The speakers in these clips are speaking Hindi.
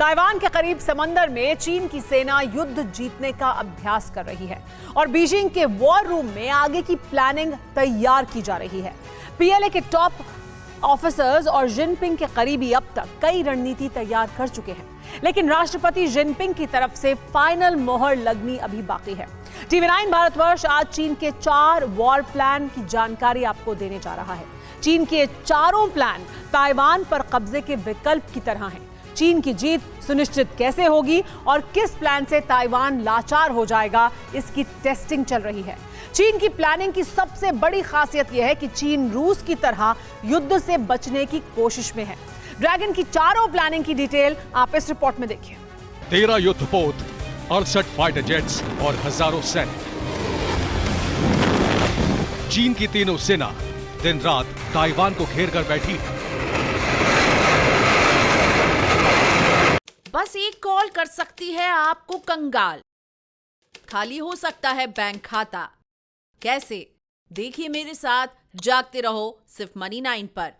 ताइवान के करीब समंदर में चीन की सेना युद्ध जीतने का अभ्यास कर रही है और बीजिंग के वॉर रूम में आगे की प्लानिंग तैयार की जा रही है। पीएलए के टॉप ऑफिसर्स और जिनपिंग के करीबी अब तक कई रणनीति तैयार कर चुके हैं, लेकिन राष्ट्रपति जिनपिंग की तरफ से फाइनल मोहर लगनी अभी बाकी है। टीवी9 भारतवर्ष आज चीन के 4 वॉर प्लान की जानकारी आपको देने जा रहा है। चीन के चारों प्लान ताइवान पर कब्जे के विकल्प की तरह हैं। चीन की जीत सुनिश्चित कैसे होगी और किस प्लान से ताइवान लाचार हो जाएगा, इसकी टेस्टिंग चल रही है। चीन की प्लानिंग की सबसे बड़ी खासियत यह है कि चीन रूस की तरह युद्ध से बचने की कोशिश में है। ड्रैगन की चारों प्लानिंग की डिटेल आप इस रिपोर्ट में देखिए। 13 युद्धपोत, 68 फाइटर जेट्स और हजारों सैनिक। चीन की तीनों सेना दिन रात ताइवान को घेर कर बैठी है। बस एक कॉल कर सकती है आपको कंगाल। खाली हो सकता है बैंक खाता। कैसे? देखिए मेरे साथ, जागते रहो सिर्फ मनी9 पर।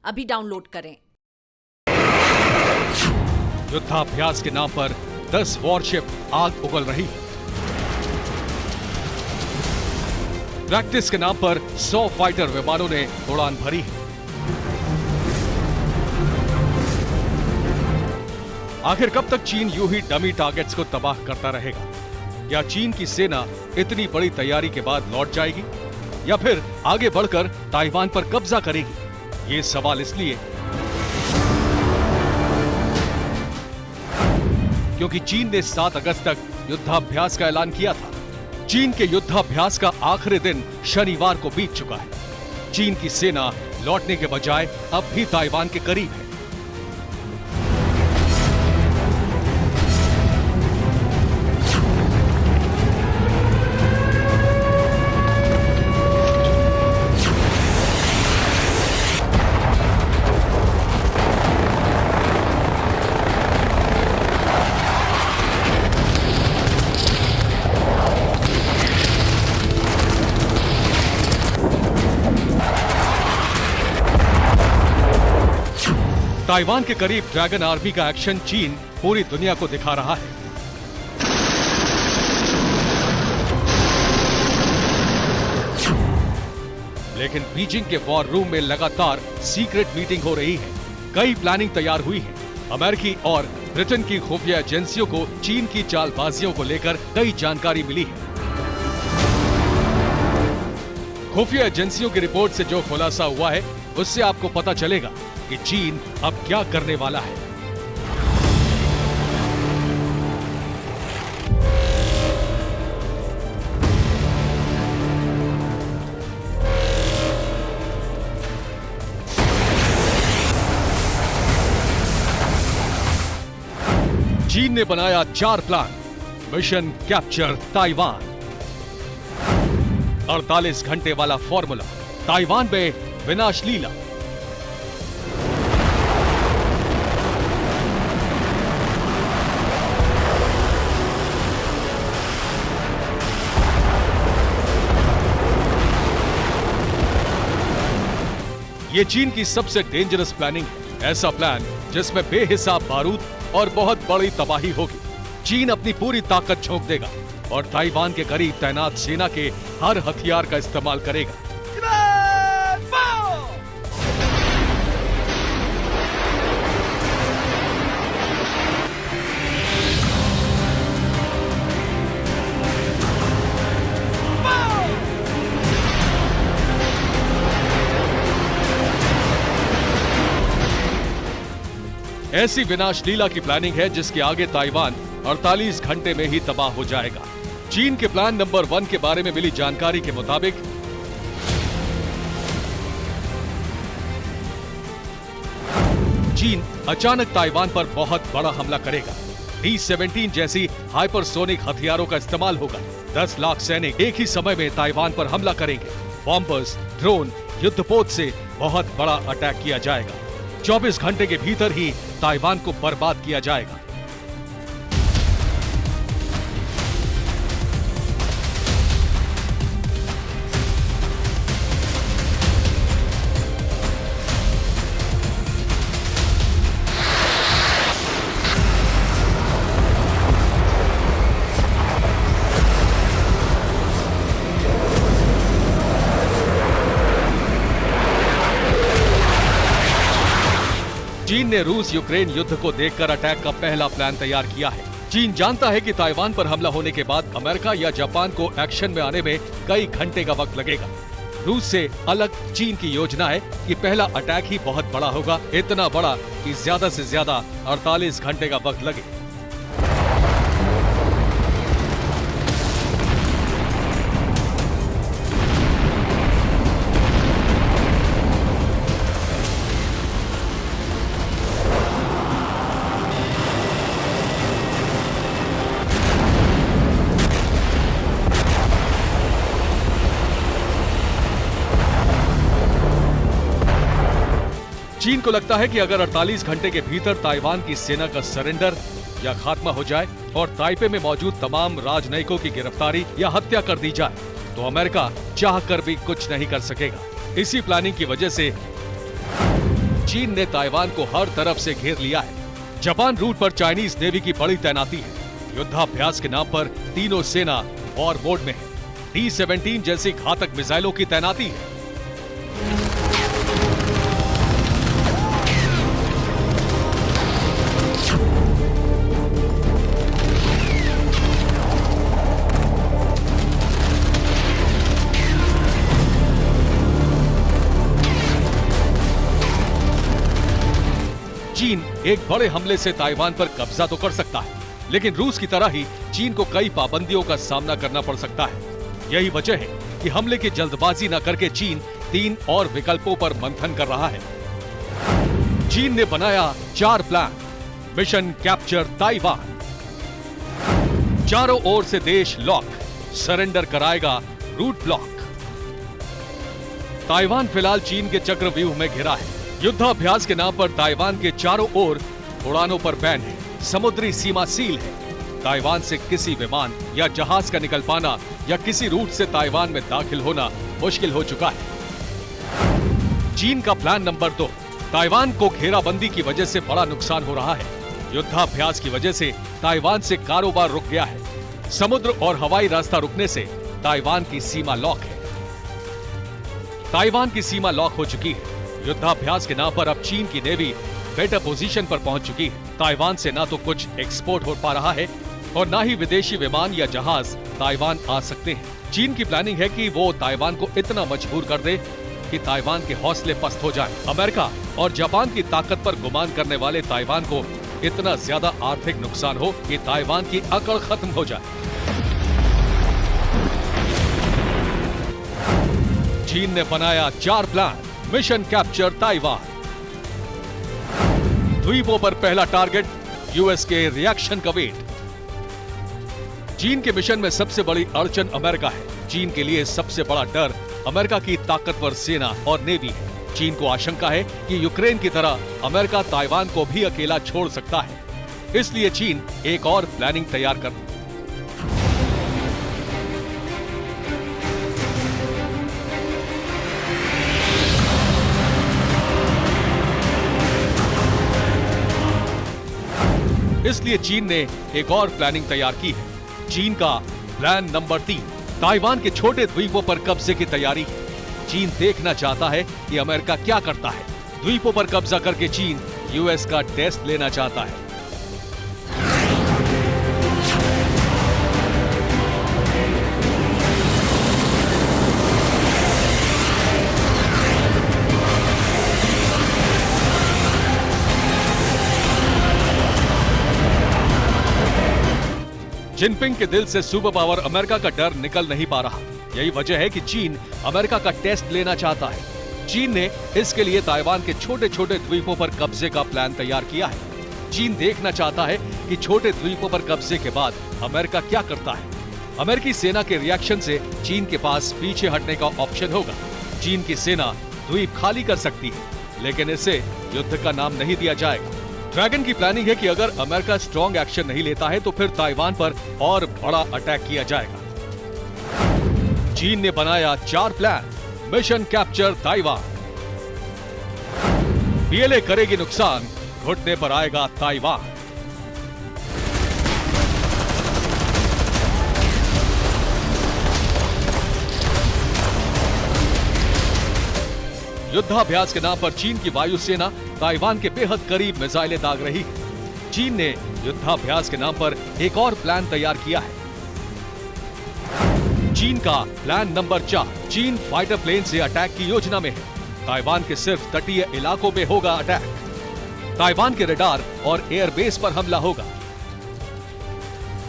अभी डाउनलोड करें। युद्धाभ्यास के नाम पर 10 वॉरशिप आग उगल रही है। प्रैक्टिस के नाम पर 100 फाइटर विमानों ने उड़ान भरी है। आखिर कब तक चीन यूं ही डमी टारगेट्स को तबाह करता रहेगा? या चीन की सेना इतनी बड़ी तैयारी के बाद लौट जाएगी या फिर आगे बढ़कर ताइवान पर कब्जा करेगी? ये सवाल इसलिए क्योंकि चीन ने 7 अगस्त तक युद्धाभ्यास का ऐलान किया था। चीन के युद्धाभ्यास का आखिरी दिन शनिवार को बीत चुका है। चीन की सेना लौटने के बजाय अब भी ताइवान के करीब है। ताइवान के करीब ड्रैगन आर्मी का एक्शन चीन पूरी दुनिया को दिखा रहा है। लेकिन बीजिंग के वॉर रूम में लगातार सीक्रेट मीटिंग हो रही है। कई प्लानिंग तैयार हुई है। अमेरिकी और ब्रिटेन की खुफिया एजेंसियों को चीन की चालबाजियों को लेकर कई जानकारी मिली है। खुफिया एजेंसियों की रिपोर्ट से जो खुलासा हुआ है, उससे आपको पता चलेगा कि चीन अब क्या करने वाला है। चीन ने बनाया 4 प्लान। Mission capture Taiwan. 48 घंटे वाला फॉर्मूला। ताइवान में विनाश लीला। ये चीन की सबसे डेंजरस प्लानिंग है। ऐसा प्लान जिसमें बेहिसाब बारूद और बहुत बड़ी तबाही होगी। चीन अपनी पूरी ताकत झोंक देगा और ताइवान के करीब तैनात सेना के हर हथियार का इस्तेमाल करेगा। ऐसी विनाश लीला की प्लानिंग है जिसके आगे ताइवान 48 घंटे में ही तबाह हो जाएगा। चीन के प्लान नंबर 1 के बारे में मिली जानकारी के मुताबिक चीन अचानक ताइवान पर बहुत बड़ा हमला करेगा। D-17 जैसी हाइपरसोनिक हथियारों का इस्तेमाल होगा। 10 लाख सैनिक एक ही समय में ताइवान पर हमला करेंगे। बॉम्बर्स, ड्रोन, युद्धपोत से बहुत बड़ा अटैक किया जाएगा। 24 घंटे के भीतर ही ताइवान को बर्बाद किया जाएगा। चीन ने रूस यूक्रेन युद्ध को देखकर अटैक का पहला प्लान तैयार किया है। चीन जानता है कि ताइवान पर हमला होने के बाद अमेरिका या जापान को एक्शन में आने में कई घंटे का वक्त लगेगा। रूस से अलग चीन की योजना है कि पहला अटैक ही बहुत बड़ा होगा, इतना बड़ा कि ज्यादा से ज्यादा 48 घंटे का वक्त लगे। चीन को लगता है कि अगर 48 घंटे के भीतर ताइवान की सेना का सरेंडर या खात्मा हो जाए और ताइपे में मौजूद तमाम राजनयिकों की गिरफ्तारी या हत्या कर दी जाए तो अमेरिका चाहकर भी कुछ नहीं कर सकेगा। इसी प्लानिंग की वजह से चीन ने ताइवान को हर तरफ से घेर लिया है। जापान रूट पर चाइनीज नेवी की बड़ी तैनाती है। युद्धाभ्यास के नाम पर तीनों सेना वॉर मोड में है। D-17 जैसी घातक मिसाइलों की तैनाती है। चीन एक बड़े हमले से ताइवान पर कब्जा तो कर सकता है, लेकिन रूस की तरह ही चीन को कई पाबंदियों का सामना करना पड़ सकता है। यही वजह है कि हमले की जल्दबाजी न करके चीन 3 और विकल्पों पर मंथन कर रहा है। चीन ने बनाया 4 प्लान। Mission capture Taiwan. चारों ओर से देश लॉक, सरेंडर कराएगा रूट ब्लॉक। ताइवान फिलहाल चीन के चक्रव्यूह में घिरा है। युद्धाभ्यास के नाम पर ताइवान के चारों ओर उड़ानों पर बैन है। समुद्री सीमा सील है। ताइवान से किसी विमान या जहाज का निकल पाना या किसी रूट से ताइवान में दाखिल होना मुश्किल हो चुका है। चीन का प्लान नंबर 2। ताइवान को घेराबंदी की वजह से बड़ा नुकसान हो रहा है। युद्धाभ्यास की वजह से ताइवान से कारोबार रुक गया है। समुद्र और हवाई रास्ता रुकने से ताइवान की सीमा लॉक है। ताइवान की सीमा लॉक हो चुकी है। युद्धाभ्यास के नाम पर अब चीन की नेवी बेटर पोजीशन पर पहुंच चुकी है। ताइवान से ना तो कुछ एक्सपोर्ट हो पा रहा है और ना ही विदेशी विमान या जहाज ताइवान आ सकते हैं। चीन की प्लानिंग है कि वो ताइवान को इतना मजबूर कर दे कि ताइवान के हौसले पस्त हो जाएं। अमेरिका और जापान की ताकत पर गुमान करने वाले ताइवान को इतना ज्यादा आर्थिक नुकसान हो कि ताइवान की अकड़ खत्म हो जाए। चीन ने बनाया 4 प्लान। Mission capture Taiwan. द्वीपों पर पहला टारगेट, यूएस के रिएक्शन का वेट। चीन के मिशन में सबसे बड़ी अड़चन अमेरिका है। चीन के लिए सबसे बड़ा डर अमेरिका की ताकतवर सेना और नेवी है। चीन को आशंका है कि यूक्रेन की तरह अमेरिका ताइवान को भी अकेला छोड़ सकता है। इसलिए चीन एक और प्लानिंग तैयार कर इसलिए चीन ने एक और प्लानिंग तैयार की है। चीन का प्लान नंबर 3। ताइवान के छोटे द्वीपों पर कब्जे की तैयारी। चीन देखना चाहता है कि अमेरिका क्या करता है। द्वीपों पर कब्जा करके चीन यूएस का टेस्ट लेना चाहता है। जिनपिंग के दिल से सुपर पावर अमेरिका का डर निकल नहीं पा रहा। यही वजह है कि चीन अमेरिका का टेस्ट लेना चाहता है। चीन ने इसके लिए ताइवान के छोटे छोटे द्वीपों पर कब्जे का प्लान तैयार किया है। चीन देखना चाहता है कि छोटे द्वीपों पर कब्जे के बाद अमेरिका क्या करता है। अमेरिकी सेना के रिएक्शन से चीन के पास पीछे हटने का ऑप्शन होगा। चीन की सेना द्वीप खाली कर सकती है, लेकिन इसे युद्ध का नाम नहीं दिया जाएगा। ड्रैगन की प्लानिंग है कि अगर अमेरिका स्ट्रॉन्ग एक्शन नहीं लेता है तो फिर ताइवान पर और बड़ा अटैक किया जाएगा। चीन ने बनाया 4 plan. Mission capture Taiwan. PLA करेगी नुकसान, घुटने पर आएगा ताइवान। युद्धाभ्यास के नाम पर चीन की वायुसेना ताइवान के बेहद करीब मिसाइलें दाग रही है। चीन ने युद्धाभ्यास के नाम पर एक और प्लान तैयार किया है। चीन का प्लान नंबर 4, चीन फाइटर प्लेन से अटैक की योजना में है। ताइवान के सिर्फ तटीय इलाकों में होगा अटैक। ताइवान के रडार और एयरबेस पर हमला होगा।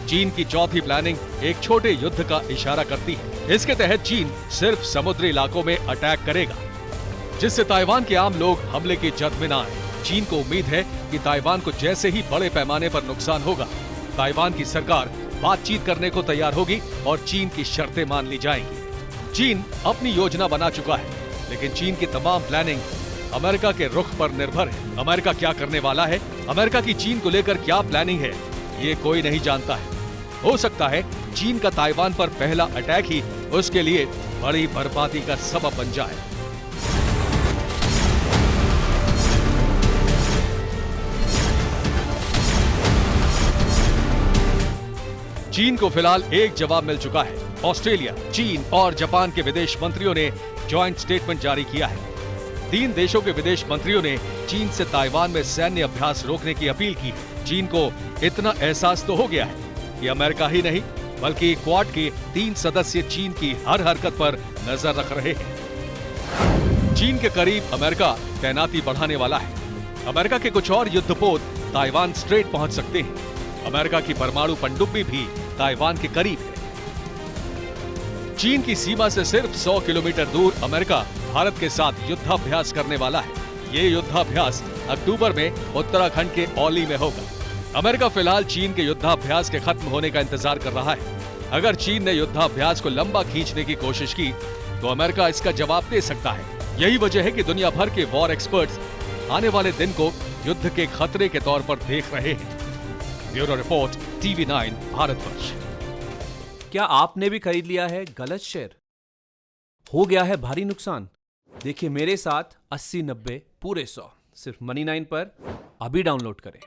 चीन की चौथी प्लानिंग एक छोटे युद्ध का इशारा करती है। इसके तहत चीन सिर्फ समुद्री इलाकों में अटैक करेगा, जिससे ताइवान के आम लोग हमले की जद में न आए। चीन को उम्मीद है कि ताइवान को जैसे ही बड़े पैमाने पर नुकसान होगा, ताइवान की सरकार बातचीत करने को तैयार होगी और चीन की शर्तें मान ली जाएंगी। चीन अपनी योजना बना चुका है, लेकिन चीन की तमाम प्लानिंग अमेरिका के रुख पर निर्भर है। अमेरिका क्या करने वाला है, अमेरिका की चीन को लेकर क्या प्लानिंग है, ये कोई नहीं जानता है। हो सकता है चीन का ताइवान पर पहला अटैक ही उसके लिए बड़ी बर्बादी का सबब बन जाए। चीन को फिलहाल एक जवाब मिल चुका है। ऑस्ट्रेलिया, चीन और जापान के विदेश मंत्रियों ने ज्वाइंट स्टेटमेंट जारी किया है। 3 देशों के विदेश मंत्रियों ने चीन से ताइवान में सैन्य अभ्यास रोकने की अपील की है। चीन को इतना एहसास तो हो गया है कि अमेरिका ही नहीं बल्कि क्वाड के 3 सदस्य चीन की हर हरकत पर नजर रख रहे हैं। चीन के करीब अमेरिका तैनाती बढ़ाने वाला है। अमेरिका के कुछ और युद्धपोत ताइवान स्ट्रेट पहुंच सकते हैं। अमेरिका की परमाणु पनडुब्बी भी ताइवान के करीब है। चीन की सीमा से सिर्फ 100 किलोमीटर दूर अमेरिका भारत के साथ युद्धाभ्यास करने वाला है। ये युद्धाभ्यास अक्टूबर में उत्तराखंड के औली में होगा। अमेरिका फिलहाल चीन के युद्धाभ्यास के खत्म होने का इंतजार कर रहा है। अगर चीन ने युद्धाभ्यास को लंबा खींचने की कोशिश की तो अमेरिका इसका जवाब दे सकता है। यही वजह है कि दुनिया भर के वॉर एक्सपर्ट्स आने वाले दिन को युद्ध के खतरे के तौर पर देख रहे हैं। Bureau report, TV9 Bharatvarsh. क्या आपने भी खरीद लिया है गलत शेयर? हो गया है भारी नुकसान? देखिए मेरे साथ 80-90 पूरे 100 सिर्फ Money9 पर अभी डाउनलोड करें।